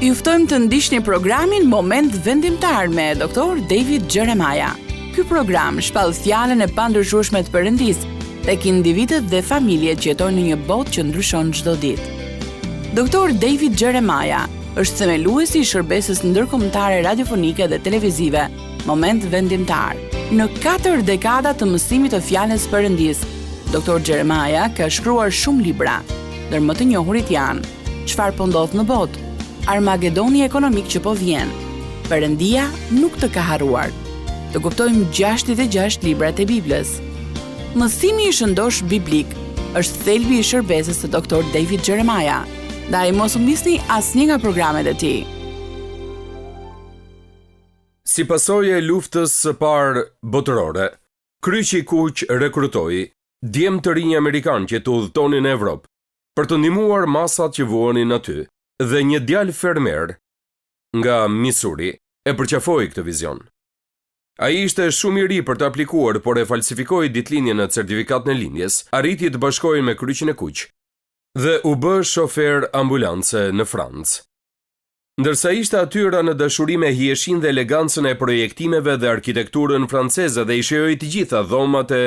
Ju ftojmë të ndiqni programin Moment Vendimtar me Dr. David Jeremiah. Ky program shpall fjalën e pandryshueshme të Perëndisë tek individët dhe familjet që jetojnë në një botë që ndryshon çdo ditë. Dr. David Jeremiah është themeluesi i shërbesës ndërkombëtare radiofonike dhe televizive Moment Vendimtar. Në 4 dekada të mësimit të fjalës së Perëndisë, Dr. Jeremiah ka shkruar shumë libra, ndër më të njohurit janë Çfarë po ndodh në botë, Armagedoni ekonomik që po vjen, Perëndia nuk të ka harruar. Të kuptojmë 66 librat e Biblës. Mësimi i shëndosh biblik është thelbi i shërbesës së Dr. David Jeremiah. Ndaj mos u misni asnjë nga programet e tij. Si pasojë e luftës së parë botërore, kryqi i kuq rekrutoi djem të rinj amerikan që të udhëtonin në Evropë për të ndihmuar masat që vuanin aty, dhe një djalë fermer nga Missouri e përqafoi këtë vizion. Ai ishte shumë i ri për të aplikuar, por e falsifikoi ditëlindjen në certifikatën e lindjes, arriti të bashkohej me kryqin e kuq dhe u bë shofer ambulance në Francë. Ndërsa ishte atyra në dashuri me hijeshin dhe elegancën e projektimeve dhe arkitekturën franceze dhe i shijoi të gjitha dhomat e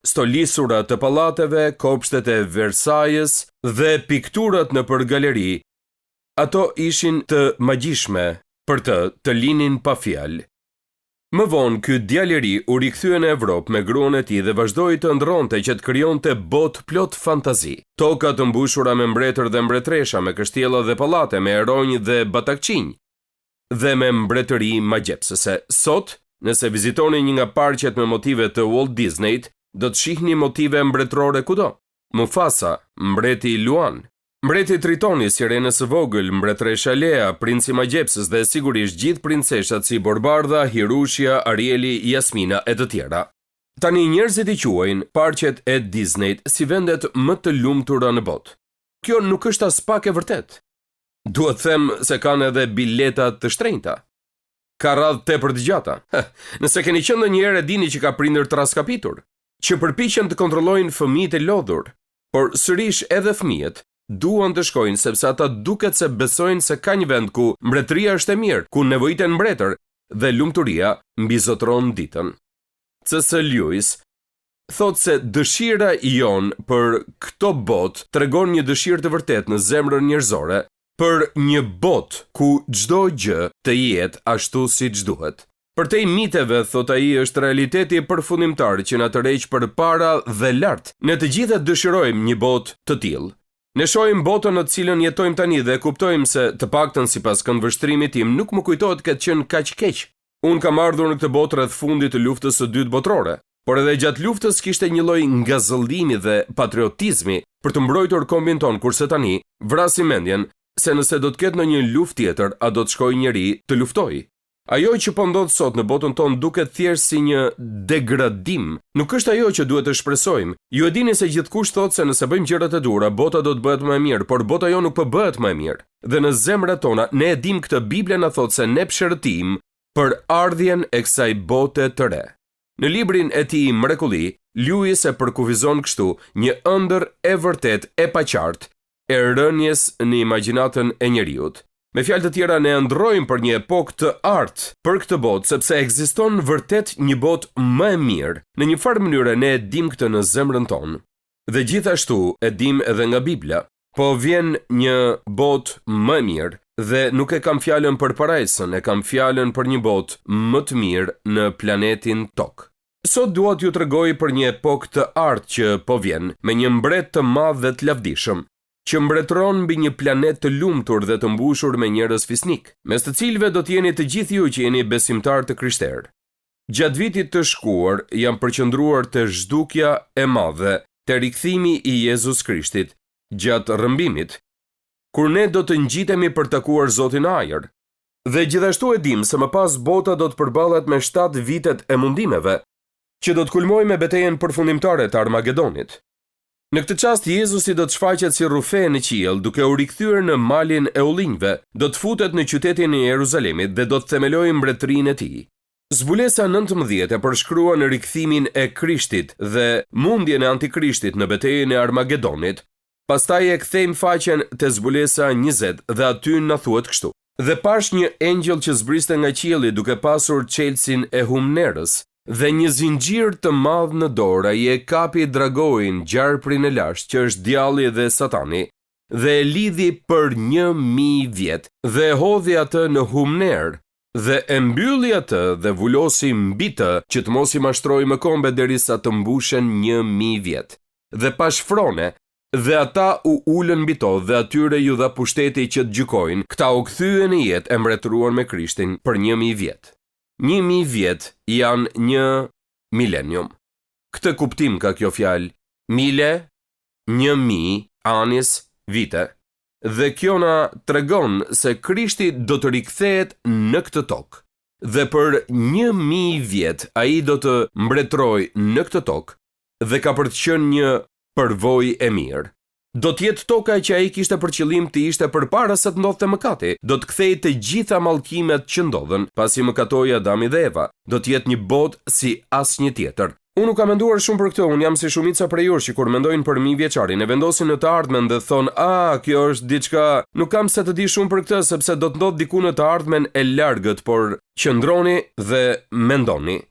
stolisura të pallateve, kopshtet e Versailles dhe pikturat nëpër galeri, ato ishin të magjishme për të linin pa fjalë. Më vonë, ky djalë i ri u rikthye në Evropë me gruan e tij dhe vazhdoi të ndronte që të krijonte botë plot fantazi. Toka të mbushura me mbretër dhe mbretresha, me kështjella dhe pallate, me eronj dhe batakçinj, dhe me mbretëri magjepsëse. Sot, nëse vizitoni një nga parqet me motive të Walt Disneyt, do të shihni motive mbretërore kudo. Mufasa, mbreti Luan, mbreti Tritoni, Sirenës së vogël, mbretëresha Lea, princi i magjepsës dhe sigurisht gjithë princeshat si Borbarda, Hirushia, Arieli, Jasmina e të tjera. Tani njerëzit i quajnë parqet e Disneyt si vendet më të lumtura në botë. Kjo nuk është as pak e vërtet. Duhet them se kanë edhe bileta të shtrenjta. Ka radhë tepër të gjata. Nëse keni qenë ndonjëherë e dini që ka prindër të raskapitur, që përpiqen të kontrollojnë fëmijët e lodhur, por sërish edhe fëmijët duan të shkojnë sepse ata duket se besojnë se ka një vend ku mbretëria është e mirë, ku nevojiten mbretër dhe lumturia mbizotron ditën. C.S. Lewis thot se dëshira jon për këto botë tregon një dëshirë të vërtet në zemrën njerëzore për një botë ku çdo gjë të jetë ashtu siç duhet. Për te miteve, thot ai, është realiteti përfundimtar që na tërheq përpara dhe lart. Ne të gjithë dëshirojmë një botë të tillë. Ne shohim botën në të cilën jetojmë tani dhe kuptojmë se, të paktën sipas këndvështrimit tim, nuk më kujtohet këtë qenë kaq keq. Unë kam ardhur në këtë botë rreth fundit të luftës së dytë botërore, por edhe gjatë luftës kishte një lloj ngazëllimi dhe patriotizmi për të mbrojtur kombin ton, kurse tani vrasim mendjen se nëse do të ketë ndonjë luftë tjetër, a do të shkojë njëri të luftojë. Ajo që po ndodh sot në botën tonë duket thjesht si një degradim. Nuk është ajo që duhet të shpresojmë. Ju e dini se gjithkush thotë se nëse bëjmë gjërat e dhura, bota do të bëhet më e mirë, por bota jo nuk po bëhet më e mirë. Dhe në zemrat tona ne e dim këtë, Bibla na thotë se ne pshërtim për ardhjen e kësaj bote të re. Në librin e tij Mrekulli, Lewis e përkufizon kështu një ëndër e vërtet e paqartë e rënjes në imagjinatën e njeriut. Me fjalë të tjera, ne ndrojmë për një epokë të artë për këtë botë, sepse ekziston vërtet një botë më e mirë. Në një farë mënyrë ne e dim këtë në zemrën tonë. Dhe gjithashtu e dim edhe nga Bibla. Po vjen një botë më e mirë dhe nuk e kam fjalën për parajsën, e kam fjalën për një botë më të mirë në planetin Tokë. Sot dua t'ju tregoj për një epokë të artë që po vjen, me një mbret të madh dhe të lavdishëm, që mbretëron mbi një planet të lumtur dhe të mbushur me njerëz fisnik, mes të cilëve do të jeni të gjithë ju që jeni besimtar të Krishterë. Gjatë vitit të shkuar jam përqendruar te zhdukja e madhe, te rikthimi i Jezus Krishtit, gjatë rrëmbimit, kur ne do të ngjitemi për të takuar Zotin ajër. Dhe gjithashtu e dim se më pas bota do të përballet me 7 vitet e mundimeve, që do të kulmojë me betejën përfundimtare të Armagedonit. Në këtë çast Jezusi do të shfaqet si rrufe në qiell, duke u rikthyer në malin e ullinjve, do të futet në qytetin e Jeruzalemit dhe do të themelojë mbretërinë e tij. Zbulesa 19 e përshkruan rikthimin e Krishtit dhe mundjen e Antikrishtit në betejën e Armagedonit. Pastaj e kthejmë faqen te zbulesa 20 dhe aty na thuhet kështu: Dhe pash një engjëll që zbriste nga qielli duke pasur çelësin e humnerës dhe një zinxhir të madh në dorë. Ai e kapi dragoin, gjarprin e lashtë, që është djalli dhe Satani, dhe e lidhi për 1000 vjet, dhe hodhi atë në humner, dhe e mbylli atë dhe vulosi mbi të që të mos i mashtrojë më kombe derisa të mbushen 1000 vjet. Dhe pa shfrone, dhe ata u ulën mbi to dhe atyre ju dha pushteti që të gjykojnë. Këta u kthyen në jetë e mbretëruar me Krishtin për 1000 vjet. 1000 vjet janë një milenium. Këtë kuptim ka kjo fjalë mile, 1000, anis, vite. Dhe kjo na tregon se Krishti do të rikthehet në këtë tokë. Dhe për 1000 vjet ai do të mbretërojë në këtë tokë dhe ka për të qenë një përvojë e mirë. Do të jetë toka që ai kishte për qëllim të ishte përpara se të ndodhte mëkati. Do të kthejë të gjitha mallkimet që ndodhen pasi mëkatoi Adami dhe Eva. Do të jetë një botë si asnjë tjetër. Unë nuk kam menduar shumë për këtë. Unë jam si shumica prej jush që kur mendojnë për 1000 vjeçarin e vendosin në të ardhmen dhe thonë, kjo është diçka, nuk kam se të di shumë për këtë sepse do të ndodh diku në të ardhmen e largët, por qëndroni dhe mendoni.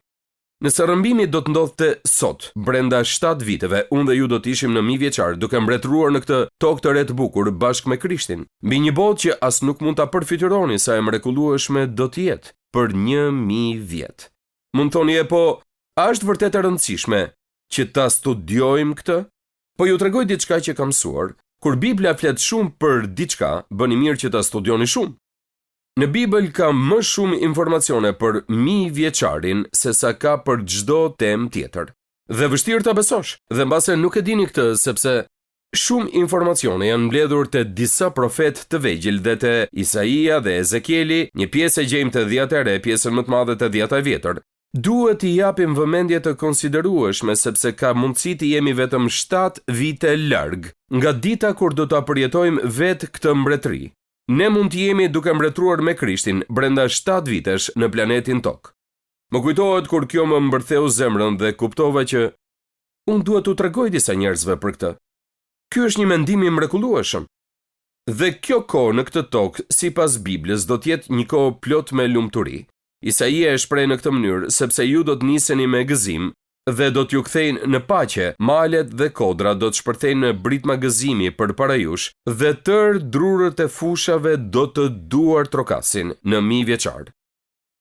Nëse rrëmbimi do të ndodhte sot, brenda 7 viteve, unë dhe ju do të ishim në 1000 vjeçar duke mbretëruar në këtë tokë të re të bukur bashkë me Krishtin, mbi një botë që as nuk mund ta përfytyroni sa e mrekullueshme do të jetë për 1000 vjet. Mund thoni po, a është vërtet e rëndësishme që ta studiojmë këtë? Po ju tregoj diçka që kam mësuar. Kur Bibla flet shumë për diçka, bëni mirë që ta studioni shumë. Në Bibël ka më shumë informacione për 1000 vjeçarin se sa ka për çdo temë tjetër. Dhe vështirë ta besosh. Dhe mbase nuk e dini këtë sepse shumë informacione janë mbledhur te disa profetë të vegjël dhe te Isaia dhe Ezekieli, një pjesë e gjejmë te Dhjata e Re, pjesën më të madhe te Dhjata e Vjetër. Duhet i japim vëmendje të konsiderueshme sepse ka mundësi të jemi vetëm 7 vite larg nga dita kur do ta përjetojmë vetë këtë mbretëri. Ne mund të jemi duke mbretëruar me Krishtin brenda 7 vitesh në planetin Tokë. Më kujtohet kur kjo më mbërtheu zemrën dhe kuptova që unë duhet t'u tregoj disa njerëzve për këtë. Ky është një mendim i mrekullueshëm. Dhe kjo kohë në këtë tokë, sipas Biblës, do të jetë një kohë plot me lumturi. Isaia e shpreh në këtë mënyrë sepse ju do të niseni me gëzim dhe do t'ju kthejnë në paqe, malet dhe kodra do të shpërthejnë në britma gëzimi përpara jush dhe tërë drurët e fushave do të duar trokasin në 1000 vjeçar.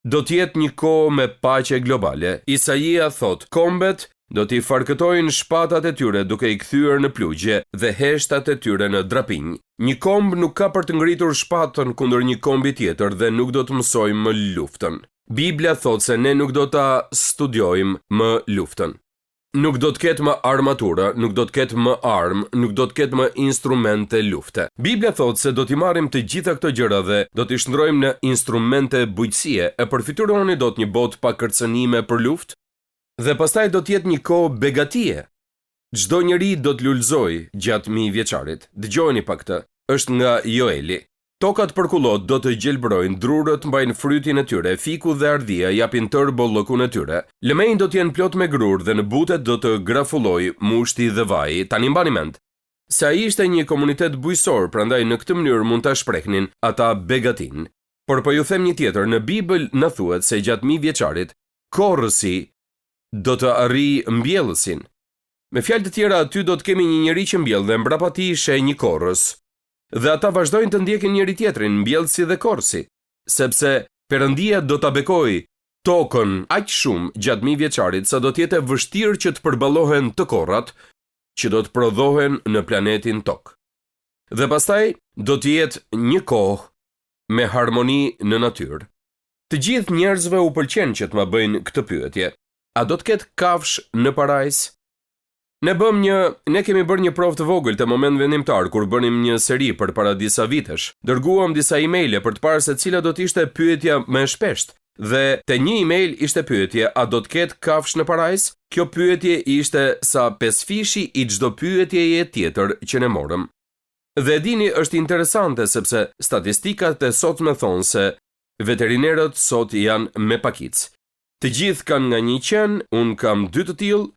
Do të jetë një kohë me paqe globale. Isaia thot, kombet do t'i farkëtojnë shpatat e tyre duke i kthyer në plugje dhe heshtat e tyre në drapinj. Një komb nuk ka për të ngritur shpatën kundër një kombi tjetër dhe nuk do të mësojmë më luftën. Biblia thot se ne nuk do ta studiojmë më luftën. Nuk do të ketë më armatura, nuk do të ketë më armë, nuk do të ketë më instrumente lufte. Biblia thot se do t'i marrim të gjitha këto gjëra dhe do t'i shndrojmë në instrumente bujqësie. E përfitoni do të një botë pa kërcënime për luftë dhe pastaj do të jetë një kohë begatie. Çdo njeri do të lulëzojë gjatë 1000 vjeçarit. Dëgjojeni pa këtë. Është nga Joeli. Tokat përkullot do të gjelbrojnë, drurët mbajnë frytin e tyre, fiku dhe ardhia japin tërë bollëkun e tyre. Lëmejnë do t'jenë plot me grur dhe në butet do të grafulloj mushti dhe vaji. Tani mbani mend. Se ai ishte një komunitet bujësor, prandaj në këtë mënyrë mund ta shprehnin ata begatin. Por po ju them një tjetër, në Bibël na thuhet se gjatë 1000 vjeçarit korrësi do të arrijë mbjellësin. Me fjalë të tjera, aty do të kemi një njeri që mbjell dhe mbrapa tij sheh një korrës. Dhe ata vazhdojnë të ndjekin njëri tjetrin, mbjellësi dhe korsi, sepse Perëndia do ta bekojë tokën aq shumë gjatë 1000 vjeçarit sa do të jetë vështirë që të përballohen të korrat që do të prodhohen në planetin Tokë. Dhe pastaj do të jetë një kohë me harmoni në natyrë. Të gjithë njerëzve u pëlqen që të ma bëjnë këtë pyetje. A do të ketë kafsh në parajs? Ne kemi bërë një provë të vogël të moment vendimtar kur bënim një seri për para disa vitesh. Dërguam disa emaile për të parë se cila do të ishte pyetja më e shpeshtë. Dhe te një email ishte pyetje, a do të ketë kafsh në parajs? Kjo pyetje ishte sa 5 fishi i çdo pyetjeje tjetër që ne morëm. Dhe dini, është interesante sepse statistikat e sotme thonë se veterinerët sot janë me pakicë. Të gjithë kanë nga një qen, unë kam 2 të tillë.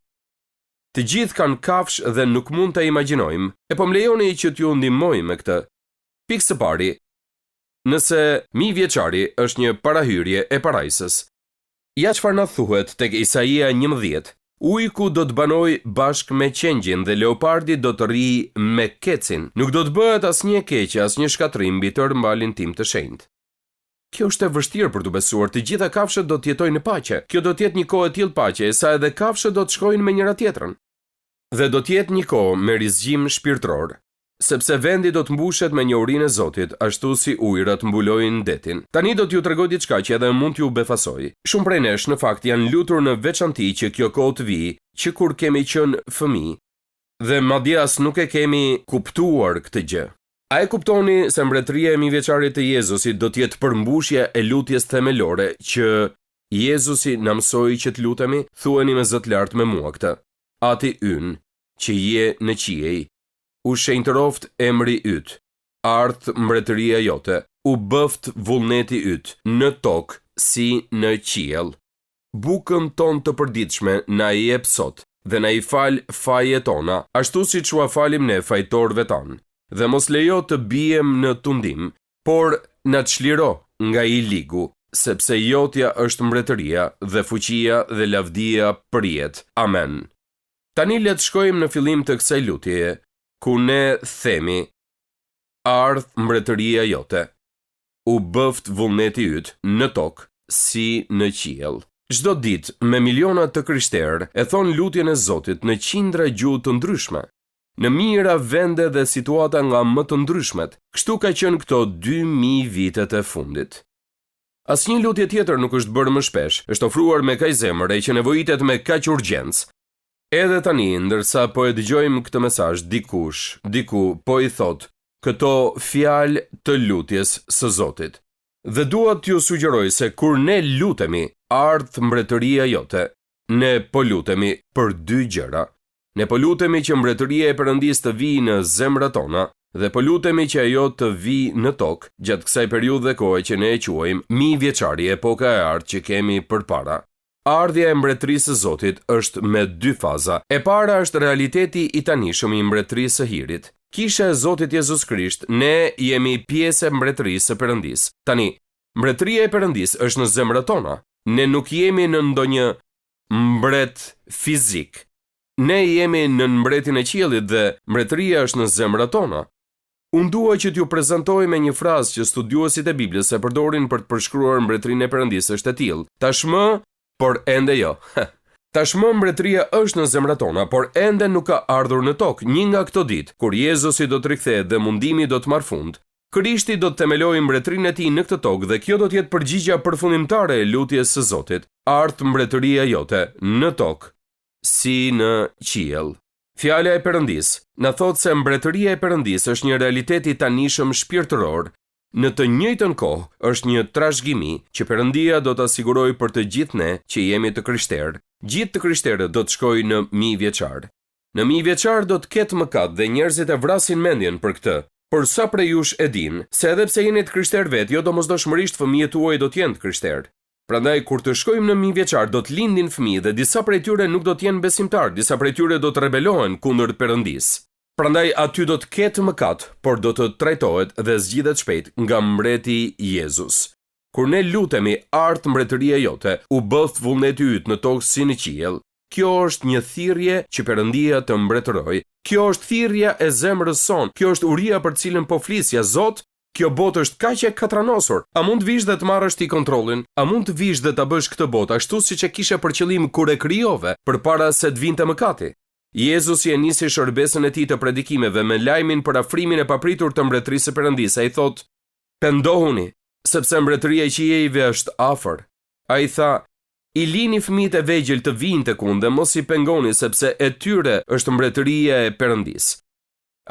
Të gjithë kanë kafsh dhe nuk mund të imagjinojmë. E po më lejoni që t'ju ndihmoj me këtë. Pikë së pari, Nëse 1000 vjeçari është një parahyrje e parajsës, ja çfarë na thuhet tek Isaia 11, ujku do të banoj bashk me qengjin dhe leopardi do të rri me kecin. Nuk do të bëhet asnjë keqje, asnjë shkatrim mbi tërë mbalin tim të shenjtë. Kjo është e vështirë për të besuar, të gjitha kafshët do të jetojnë në paqe. Kjo do të jetë një kohë e tillë paqe, sa edhe kafshët do të shkojnë me njëra tjetrën. Dhe do të jetë një kohë me rizgjim shpirtëror, sepse vendi do të mbushet me njohurinë e Zotit, ashtu si ujërat mbulojnë detin. Tani do t'ju tregoj diçka që edhe mund t'ju befasoj. Shumë prej nesh në fakt janë lutur në veçanti që kjo kohë të vijë, që kur kemi qenë fëmijë, dhe madje as nuk e kemi kuptuar këtë gjë. A e kuptoni se mbretëria e 1000 vjeçarit të Jezusit do të jetë përmbushje e lutjes themelore që Jezusi na mësoi që të lutemi? Thuani me zot lart me mua këtë. Ati ynë, që je në qiej, u shenjtëroft emri yt, ardh mbretëria jote, u bëft vullneti yt, në tokë si në qiell. Bukën ton të përditshme na i jep sot, dhe na i fal fajet tona, ashtu siç ua falim ne fajtorëve tanë. Dhe mos lejo të bijem në tundim, por na çliro nga i ligu, sepse jotja është mbretëria dhe fuqia dhe lavdia për jetë. Amen. Tani le të shkojmë në fillim të kësaj lutjeje, ku ne themi: ardh mbretëria jote, u bëft vullneti yt në tokë si në qiell. Çdo ditë me miliona të krishterë e thon lutjen e Zotit në qindra gjuhë të ndryshme, në mijëra vende dhe situata nga më të ndryshmet. Kështu ka qenë këto 2000 vitet e fundit. Asnjë lutje tjetër nuk është bërë më shpesh, është ofruar me kaq zemër e që nevojitet me kaq urgjencë. Edhe tani, ndërsa po e dëgjojmë këtë mesazh, diku po i thot këto fjalë të lutjes së Zotit. Dhe dua t'ju sugjeroj se kur ne lutemi, ardh mbretëria jote, ne po lutemi për dy gjëra. Ne po lutemi që mbretëria e Perëndisë të vijë në zemrat tona dhe po lutemi që ajo të vijë në tokë gjatë kësaj periudhe kohe që ne e quajmë 1000 vjeçari, epoka e artë që kemi përpara. Ardhja e mbretërisë së Zotit është me dy faza. E para është realiteti i tanishëm i mbretërisë së hirit. Kisha e Zotit Jezus Krisht, ne jemi pjesë e mbretërisë së Perëndisë. Tani, mbretëria e Perëndisë është në zemrat tona. Ne nuk jemi në ndonjë mbret fizik. Ne jemi në mbretin e qiellit dhe mbretëria është në zemrat tona. Unë dua që t'ju prezantoj me një frazë që studiuesit e Biblës e përdorin për të përshkruar mbretërinë e Perëndisë është e tillë: tashmë, por ende jo. Tashmë mbretëria është në zemrat tona, por ende nuk ka ardhur në tokë. Një nga këto ditë, kur Jezusi do të rikthehet dhe mundimi do të marrë fund, Krishti do të themelojë mbretërinë e tij në këtë tokë dhe kjo do të jetë përgjigjja përfundimtare e lutjes së Zotit: ardh mbretëria jote në tokë si në qiell. Fjala e Perëndisë na thot se mbretëria e Perëndisë është një realitet i tanishëm shpirtëror. Në të njëjtën kohë është një trashëgimi që Perëndia do të sigurojë për të gjithë ne që jemi të krishterë. Gjithë të krishterët do të shkojnë në 1000 vjeçar. Në 1000 vjeçar do të ketë mëkat dhe njerëzit e vrasin mendjen për këtë. Por sa prej jush e din se edhe pse jeni të krishterë vetë, jo domosdoshmërisht fëmijët tuaj do të jenë të krishterë. Prandaj kur të shkojmë në 1000 vjeçar do të lindin fëmijë dhe disa prej tyre nuk do të jenë besimtarë, disa prej tyre do të rebelohen kundër Perëndisë. Prandaj aty do të ketë mëkat, por do të trajtohet dhe zgjidhet shpejt nga mbreti Jezus. Kur ne lutemi: ardh mbretëria jote, u bëft vullneti yt në tokë si në qiell, kjo është një thirrje që Perëndia të mbretërojë. Kjo është thirrja e zemrës son. Kjo është uria për cilën po flisja: Zot, kjo botë është kaq e katranosur. A mund të vish dhe të marrësh ti kontrollin? A mund të vish dhe ta bësh këtë botë ashtu siç e kishe për qëllim kur e krijove, përpara se të vinte mëkati? Jezusi e nisi shërbesën e tij të predikimeve me lajmin për afrimin e papritur të mbretërisë së Perëndisë. Ai thotë: pendohuni, sepse mbretëria e qiejve është afër. Ai tha: i lini fëmijët e vegjël të vinë tek unë dhe mos i pengoni, sepse e tyre është mbretëria e Perëndisë.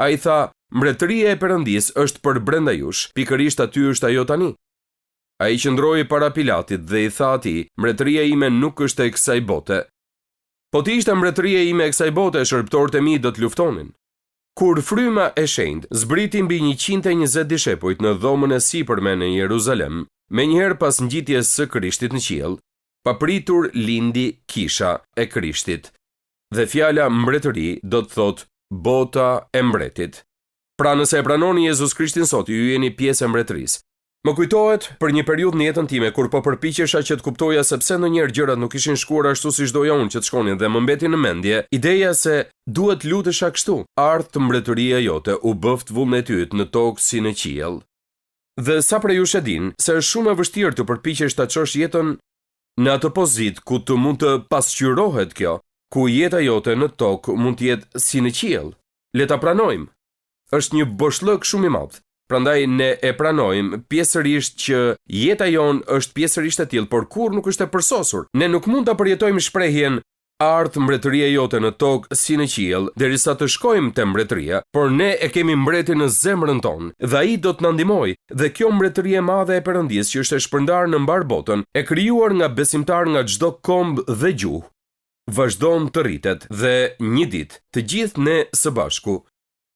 Ai tha: mbretëria e Perëndisë është për brenda jush, pikërisht aty është ajo tani. Ai qëndroi para Pilatit dhe i tha atij: mbretëria ime nuk është e kësaj bote. Po të ishte mbretëria ime e kësaj bote, shërbëtorët e mi do të luftonin. Kur fryma e shenjtë zbriti mbi 120 dishepujt në dhomën e sipërme në Jeruzalem, menjëherë pas ngjitjes së Krishtit në qiell, papritur lindi kisha e Krishtit. Dhe fjala mbretëri do të thotë bota e mbretit. Pra nëse e pranoni Jezus Krishtin sot, ju jeni pjesë e mbretërisë. Më kujtohet për një periudhë në jetën time kur po përpiqesha që të kuptoja se pse ndonjëherë gjërat nuk ishin shkuar ashtu siç doja unë që të shkonin dhe më mbeti në mendje ideja se duhet lutesha kështu: ardh të mbretëria jote, u bëft vullneti yt në tokë si në qiell. Dhe sa prej jush e din se është shumë e vështirë të përpiqesh ta çosh jetën në atë pozitë ku të mund të pasqyrohet kjo, ku jeta jote në tokë mund të jetë si në qiell. Le ta pranojmë. Është një boshllëk shumë i madh. Prandaj ne e pranojmë pjesërisht që jeta jon është pjesërisht e tillë, por kur nuk është e përsosur. Ne nuk mund ta përjetojmë shprehjen ardh mbretëria jote në tokë si në qiell derisa të shkojmë te mbretëria, por ne e kemi mbretin në zemrën tonë dhe ai do të na ndihmojë. Dhe kjo mbretëri e madhe e Perëndisë që është e shpërndarë në mbar botën, e krijuar nga besimtar nga çdo komb dhe gjuhë, vazhdon të rritet dhe një ditë të gjithë ne së bashku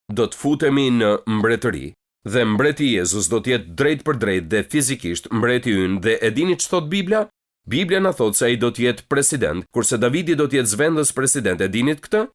do të futemi në mbretëri. Dhe mbreti Jezus do të jetë drejt për drejt dhe fizikisht mbreti ynë dhe e dini ç'thot Bibla? Biblia na thot se ai do të jetë president, kurse Davidi do të jetë zvendës president. E dinit këtë?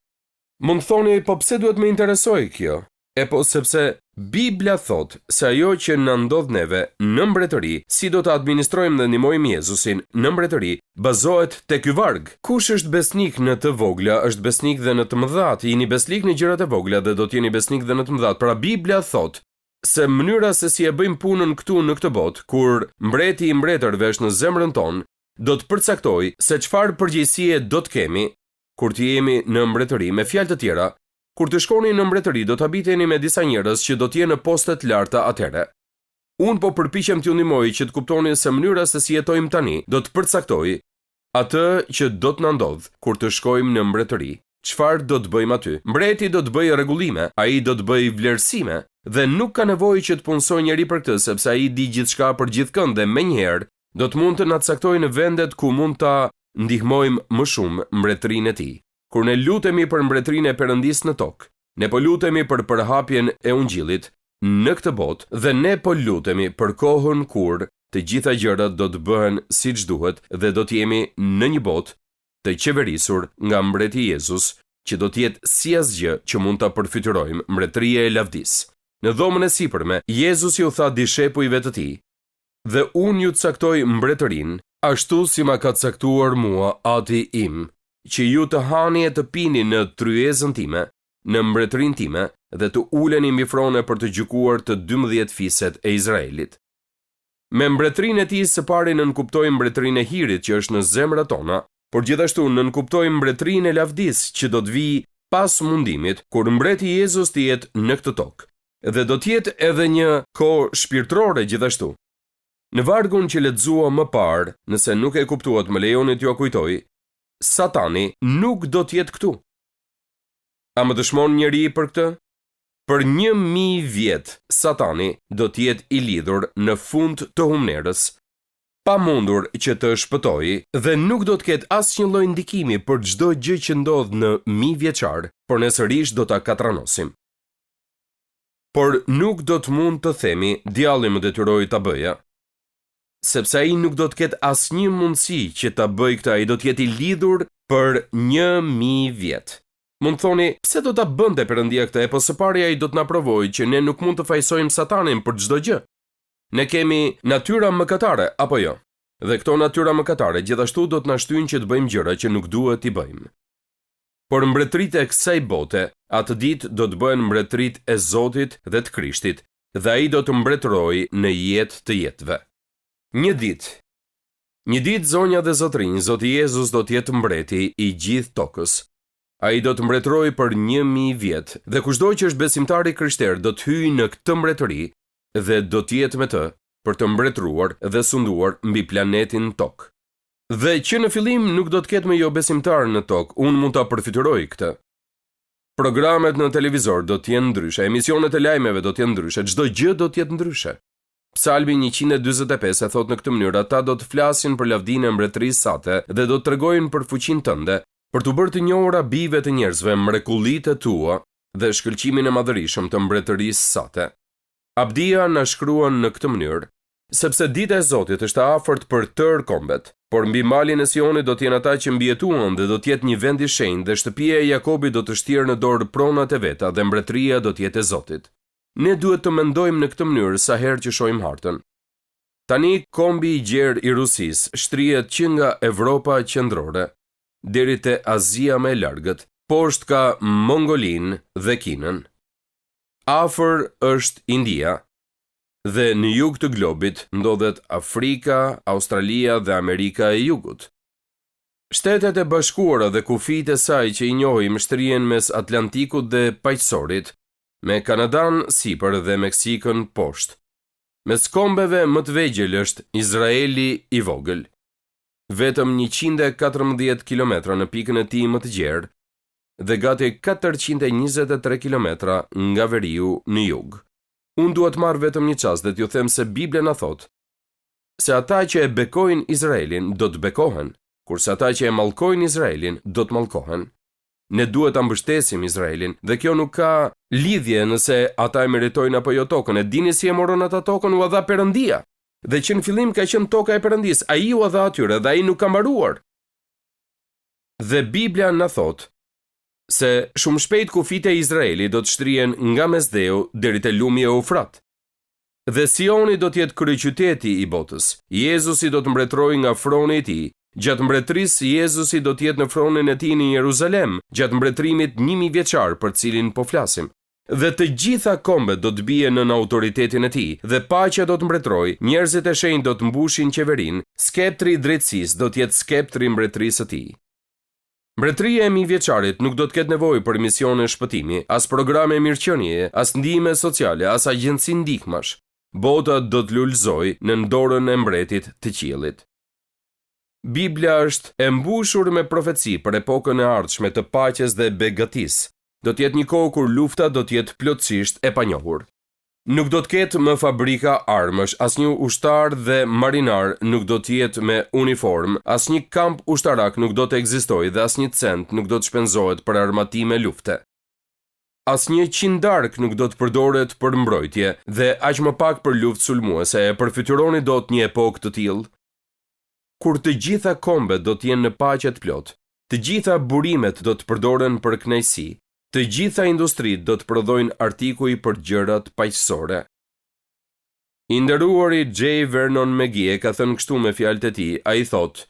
Mund të thoni, po pse duhet më interesoj kjo? E po sepse Biblia thot se ajo që na ndodh neve në mbretëri, si do të administrojmë dhe ndihmojmë Jezusin në mbretëri, bazohet te ky varg. Kush është besnik në të vogla, është besnik dhe në të mëdhat. Jeni besnik në gjërat e vogla dhe do të jeni besnik dhe në të mëdhat. Pra Biblia thot se mënyra se si e bëjmë punën këtu në këtë botë, kur mbreti i mbretërve është në zemrën tonë, do të përcaktoj se çfarë përgjegjësie do të kemi kur të jemi në mbretëri. Me fjalë të tjera, kur të shkoni në mbretëri do të habiteni me disa njerëz që do të jenë në poste të larta atëherë. Unë po përpiqem t'ju ndihmoj që të kuptoni se mënyra se si jetojmë tani do të përcaktoj atë që do të na ndodh kur të shkojmë në mbretëri. Çfarë do të bëjmë aty? Mbreti do të bëjë rregullime, ai do të bëjë vlerësime dhe nuk ka nevojë që të punsoj njëri për këtë, sepse ai di gjithçka për gjithkënd dhe menjëherë do të mund të na caktojë në vendet ku mund ta ndihmojmë më shumë mbretërinë e tij. Kur ne lutemi për mbretërinë e Perëndisë në tokë, ne po lutemi për përhapjen e Ungjillit në këtë botë dhe ne po lutemi për kohën kur të gjitha gjërat do të bëhen siç duhet dhe do të jemi në një botë të qeverisur nga mbreti Jezus, që do të jetë si asgjë që mund ta përfytyrojmë, mbretëria e lavdisë. Në dhomën e sipërme, Jezusi u tha dishepujve të tij: "Dhe unë ju caktoj mbretërinë, ashtu si ma ka caktuar mua Ati im, që ju të hani e të pini në tryezën time, në mbretërinë time, dhe të uleni mbi frone për të gjykuar të 12 fiset e Izraelit." Me mbretërinë e tij së pari nënkuptojmë mbretërinë e hirit që është në zemrat tona, por gjithashtu nënkuptojmë mbretërinë e lavdisë që do të vijë pas mundimit, kur mbreti Jezus të jetë në këtë tokë. Dhe do të jetë edhe një kohë shpirtërore gjithashtu. Në vargun që lexua më parë, nëse nuk e kuptuat, më lejoni t'ju kujtoj, Satani nuk do të jetë këtu. A më dëshmon njëri për këtë? Për 1000 vjet, Satani do të jetë i lidhur në fund të humnerës, pa mundur që të shpëtojë dhe nuk do të ketë asnjë lloj ndikimi për çdo gjë që ndodh në 1000 vjeçar, por ne sërish do ta katranosim. Por nuk do të mund të themi djalli më detyroi ta bëja, sepse ai nuk do të ketë asnjë mundësi që ta bëjë këtë, ai do të jetë i lidhur për 1000 vjet. Mund thoni, pse do ta bënte Perëndia këtë? Po së pari ai do të na provojë që ne nuk mund të fajsojmë Satanin për çdo gjë. Ne kemi natyra mëkatare, apo jo? Dhe këto natyra mëkatare gjithashtu do të na shtyjnë që të bëjmë gjëra që nuk duhet i bëjmë. Por mbretëritë e kësaj bote, atë ditë do të bëhen mbretëritë e Zotit dhe të Krishtit, dhe ai do të mbretërojë në jetë të jetëve. Një ditë zonja dhe zotrinj, Zoti Jezus do të jetë mbreti i gjithë tokës. Ai do të mbretërojë për 1000 vjet, dhe kushdo që është besimtar i krishterë do të hyjë në këtë mbretëri dhe do të jetë me të për të mbretëruar dhe sunduar mbi planetin tokë. Dhe që në fillim nuk do të ketë me jo besimtar në tokë, unë mund ta përfityroj këtë. Programet në televizor do të jenë ndryshe, emisionet e lajmeve do të jenë ndryshe, çdo gjë do të jetë ndryshe. Psalmi 145 e thot në këtë mënyrë: ata do të flasin për lavdinë e mbretërisë sate dhe do të tregojnë për fuqinë tënde, për të bërë të njohura bijve të njerëzve mrekullitë tua dhe shkëlqimin e madhërisëm të mbretërisë sate. Abdia na shkruan në këtë mënyrë: sepse dita e Zotit është e afërt për tërë kombet, por mbi malin e Sionit do të jenë ata që mbijetuan dhe do të jetë një vend i shenjtë dhe shtëpia e Jakobit do të shtjerë në dorë pronat e veta dhe mbretëria do të jetë e Zotit. Ne duhet të mendojmë në këtë mënyrë sa herë që shohim hartën. Tani kombi i gjerë i Rusisë shtrihet që nga Evropa qendrore deri te Azia më e largët, poshtë ka Mongolinë dhe Kinën. Afër është India dhe në jug të globit ndodhet Afrika, Australia dhe Amerika e Jugut. Shtetet e Bashkuara dhe kufijtë e saj që i njohim shtrihen mes Atlantikut dhe Paqësorit, me Kanadan sipër dhe Meksikën poshtë. Mes kombeve më të vegjël është Izraeli i vogël, vetëm 114 kilometra në pikën e tij më të gjerë dhe gati 423 kilometra nga veriu në jug. Unë duhet marrë vetëm një çast dhe t'ju them se Biblia na thot se ata që e bekojnë Izraelin do të bekohen, kurse ata që e mallkojnë Izraelin do të mallkohen. Ne duhet ta mbështesim Izraelin dhe kjo nuk ka lidhje nëse ata e meritojnë apo jo tokën. E dini si e morën ata tokën? U dha Perëndia. Dhe që në fillim ka qenë toka e Perëndis, ai u dha atyre dhe ai nuk ka mbaruar. Dhe Biblia na thot se shumë shpejt kufijtë e Izraelit do të shtrihen nga Mesdheu deri te lumi e Eufrat. Dhe Sioni do të jetë kryeqyteti i botës. Jezusi do të mbretërojë nga froni i tij. Gjatë mbretërisë Jezusi do të jetë në fronin e tij në Jeruzalem, gjatë mbretërimit 1000 vjeçar për cilin po flasim. Dhe të gjitha kombet do të bien nën autoritetin e tij, dhe paqja do të mbretërojë, njerëzit e shenjtë do të mbushin qeverinë, skeptri i drejtësisë do të jetë skeptri i mbretërisë së tij. Mbretëria e 1000 vjeçarit nuk do të ketë nevojë për misione shpëtimi, as programe mirëqenie, as ndihme sociale, as agjenci ndihmash. Bota do të lulëzojë në dorën e mbretit të qiellit. Biblia është e mbushur me profeci për epokën e ardhshme të paqes dhe begatisë. Do të jetë një kohë kur lufta do të jetë plotësisht e panjohur. Nuk do të ketë më fabrika armësh, asnjë ushtar dhe marinar nuk do të jetë me uniform, asnjë kamp ushtarak nuk do të ekzistojë dhe asnjë cent nuk do të shpenzohet për armatime lufte. Asnjë qindark nuk do të përdoret për mbrojtje dhe aq më pak për luftë sulmuese. E përfytyroni dot një epokë të tillë kur të gjitha kombet do të jenë në paqe të plotë, të gjitha burimet do të përdoren për kënaqësi, të gjitha industritë do të prodhojnë artikuj për gjërat paqësore. I nderuari J. Vernon McGee ka thënë kështu me fjalët e tij, ai thotë: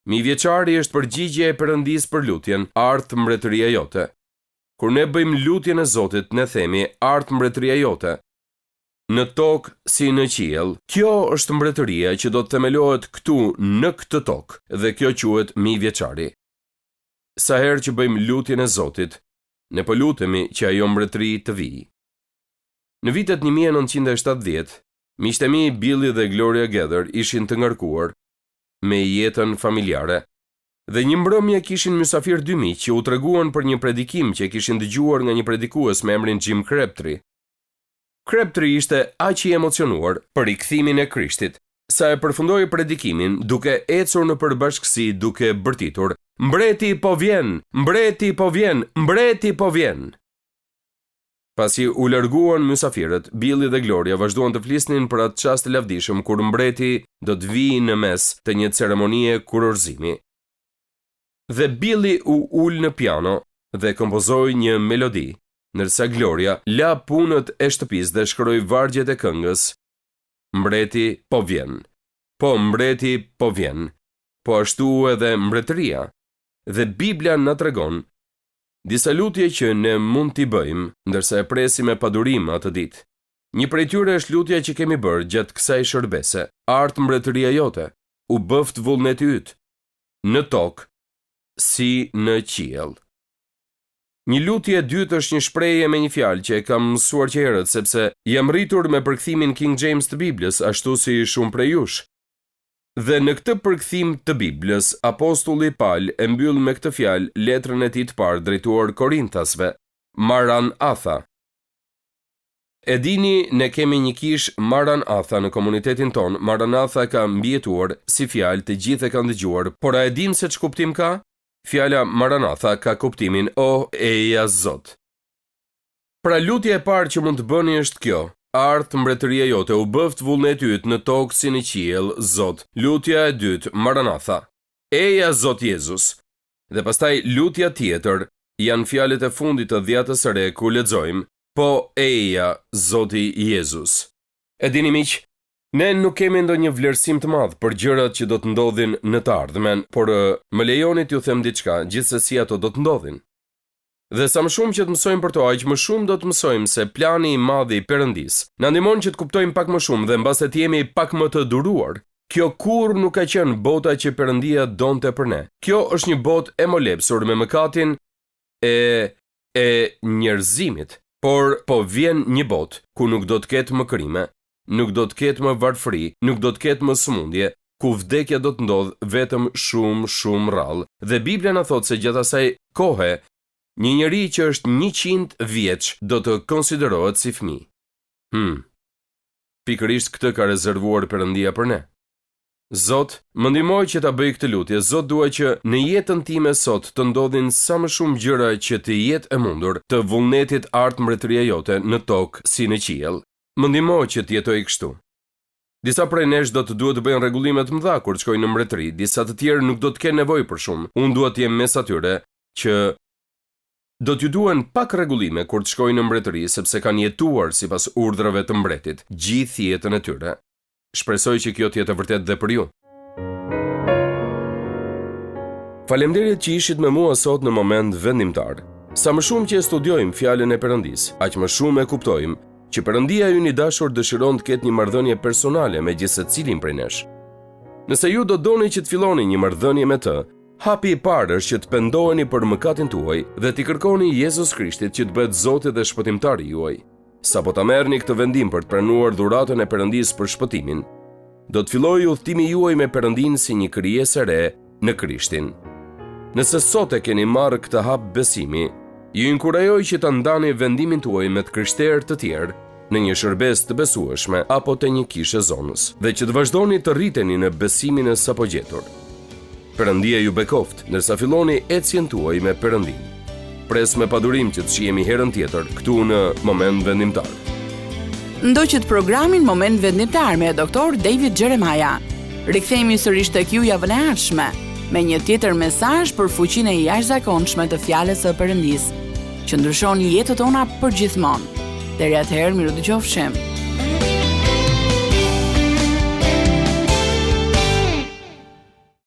"Mi vjeçari është përgjigje e Perëndisë për lutjen, ardh mbretëria jote." Kur ne bëjmë lutjen e Zotit, ne themi: "Ardh mbretëria jote." Në tokë si në qiell, kjo është mbretëria që do të themelohet këtu në këtë tokë, dhe kjo quhet 1000 vjeçari. Sa herë që bëjmë lutjen e Zotit, ne po lutemi që ajo mbretëri të vijë. Në vitet 1970, miqtë e mi Billy dhe Gloria Gather ishin të ngarkuar me jetën familjare. Dhe një mbrëmje kishin mysafir 2 miq që u treguan për një predikim që kishin dëgjuar nga një predikues me emrin Jim Crabtree. Crabtree ishte aq i emocionuar për rikthimin e Krishtit, sa e përfundoi predikimin duke ecur në përbashkësi duke bërtitur: "Mbreti po vjen, mbreti po vjen, mbreti po vjen." Pasi u larguan mysafirët, Billy dhe Gloria vazhduan të flisnin për atë çast të lavdishëm kur mbreti do të vijë në mes të një ceremonie kurorëzimi. Dhe Billy u ul në piano dhe kompozoi një melodi, ndërsa Gloria la punët e shtëpisë dhe shkroi vargjet e këngës: "Mbreti po vjen. Po mbreti po vjen. Po ashtu edhe mbretëria." Dhe Biblia na tregon disa lutje që ne mund t'i bëjmë ndërsa e presim me padurim atë ditë. Një prej tyre është lutja që kemi bërë gjatë kësaj shërbese: "Ardh mbretëria jote, u bëft vullneti yt, në tokë si në qiell." Një lutje e dytë është një shprehje me një fjalë që e kam mësuar që herët, sepse jam rritur me përkthimin King James të Biblës, ashtu si shumë prej jush. Dhe në këtë përkthim të Biblës, apostulli Paul e mbyll me këtë fjalë letrën e tij të parë drejtuar Korintasve: Maranatha. E dini, ne kemi një kish Maranatha në komunitetin ton. Maranatha ka mbijetuar si fjalë, të gjithë e kanë dëgjuar, por a e dim se ç'kuptim ka? Fjala Maranatha ka kuptimin: "O eja Zot." Pra lutja e parë që mund të bëni është kjo: "Ardh mbretëria jote, u bëft vullneti yt në tokë si në qiell, Zot." Lutja e dytë, Maranatha, eja Zot Jezus. Dhe pastaj lutja tjetër janë fjalët e fundit të dhjatës së re ku lexojmë: "Po eja Zoti Jezus." E dini miq, Ne nuk kemi ndonjë vlerësim të madh për gjërat që do të ndodhin në të ardhmen, por më lejoni t'ju them diçka, gjithsesi ato do të ndodhin. Dhe sa më shumë që të mësojmë për to, aq më shumë do të mësojmë se plani i madh i Perëndis na ndihmon që të kuptojmë pak më shumë dhe mbas të jemi pak më të duruar. Kjo kurrë nuk ka qenë bota që Perëndia donte për ne. Kjo është një botë e molepsur me mëkatin e njerëzimit, por po vjen një botë ku nuk do të ketë më krime, nuk do të ketë më varfëri, nuk do të ketë më sëmundje, ku vdekja do të ndodhë vetëm shumë rrallë. Dhe Biblia na thotë se gjatë asaj kohe, një njeri që është 100 vjeç do të konsiderohet si fëmijë. Pikërisht këtë ka rezervuar Perëndia për ne. Zot, më ndihmoj që ta bëj këtë lutje. Zot, dua që në jetën time sot të ndodhin sa më shumë gjëra që të jetë e mundur të vullnetit art mbretëria jote në tokë si në qiell. Më ndihmoj që të jetoj kështu. Disa prej nesh do të duhet të bëjnë rregullime të mëdha kur të shkojnë në mbretëri, disa të tjerë nuk do të kenë nevojë për shumë. Unë dua të jem mes atyre që do t'ju duhen pak rregullime kur të shkojnë në mbretëri, sepse kanë jetuar sipas urdhrave të mbretit gjithë jetën e tyre. Shpresoj që kjo të jetë vërtet dhe për ju. Faleminderit që ishit me mua sot në moment vendimtar. Sa më shumë që e studiojmë fjalën e Perëndis, aq më shumë e kuptojmë që Perëndia ynë i dashur dëshiron të ketë një marrëdhënie personale me gjithë secilin prej nesh. Nëse ju do doni që të filloni një marrëdhënie me të, hapi i parë është që të pendoheni për mëkatin tuaj dhe t'i kërkoni Jezus Krishtit që të bëhet Zoti dhe shpëtimtari juaj. Sapo ta merrni këtë vendim për të pranuar dhuratën e Perëndisë për shpëtimin, do të fillojë udhëtimi juaj me Perëndin si një krijesë e re në Krishtin. Nëse sot e keni marrë këtë hap besimi, ju inkurajoj që ta ndani vendimin tuaj me të krishterë të tjerë në një shërbes të besueshme apo të një kishe zonës dhe që të vazhdoni të rriteni në besimin e sapo gjetur. Perëndia ju bekoft ndërsa filloni ecjen tuaj me Perëndin. Pres me padurim që të shihemi herën tjetër këtu në Moment Vendimtar. Ndoqët programin Moment Vendimtar me Dr. David Jeremiah. Rikthehemi sërish tek ju javën e ardhshme me një tjetër mesazh për fuqinë e jashtëzakonshme të fjalës së Perëndisë, që ndryshon jetën tona përgjithmonë. Deri atëherë, miru dëgjofshim.